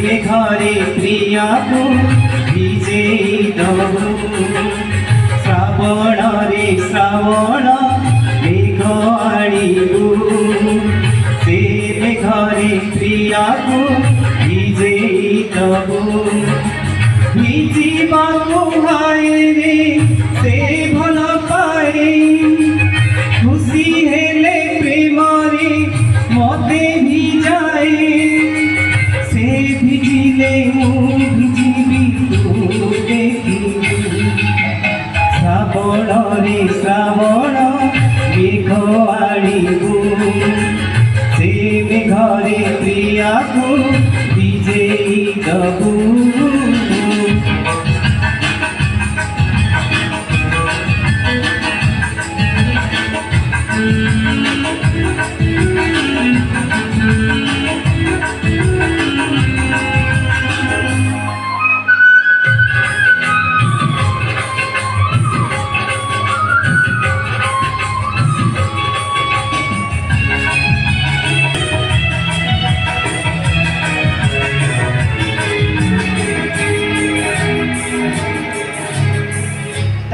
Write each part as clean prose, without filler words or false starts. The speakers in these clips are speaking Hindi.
घरे प्रिया को विजयी दबु श्रावण रे श्रावण मेघ आणिबु से घरे प्रिया को विजयी दबु भिजिबाको हाय रे से भल पाए खुशी हेले प्रेम रे मते भिजाए से भिजिले मु भिजिबी तू देखी श्रावण रे श्रावण मेघ आणिबु से घरे प्रिया को विजयी दबु।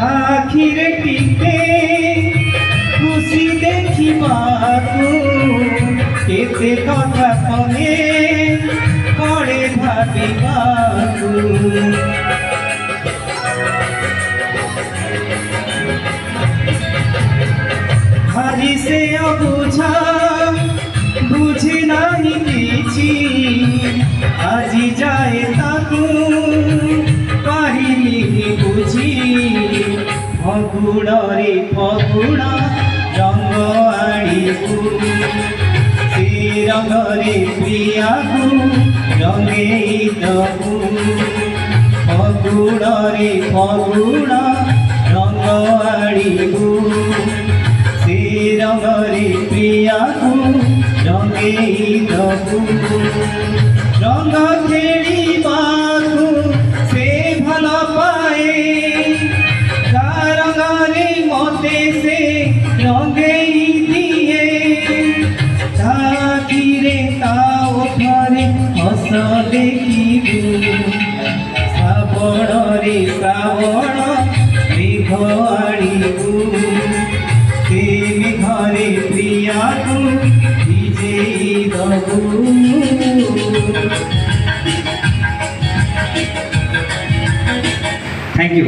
आखिरे टीके खुशी देखिबाकू केते कथा कहे कड़े भाबिबाकू भारी से अबुझा बुझे नहीं किछि आजी जाए ताकू पाहिली बुझी फगुण रे फगुण रंग आणिबु से रंग रे प्रिया को रंगेई दबु फगुण रे फगुण रंग आणिबु से रंग रे प्रिया को रंगेई दबु रंग खेलिबाकू से भल पाए मते से रंगेई दिए ताकिरे ताओ घरे हस देखिबु श्रावण रे श्रावण मेघ आणिबु से घरे प्रिया को विजयी दबु। Thank you.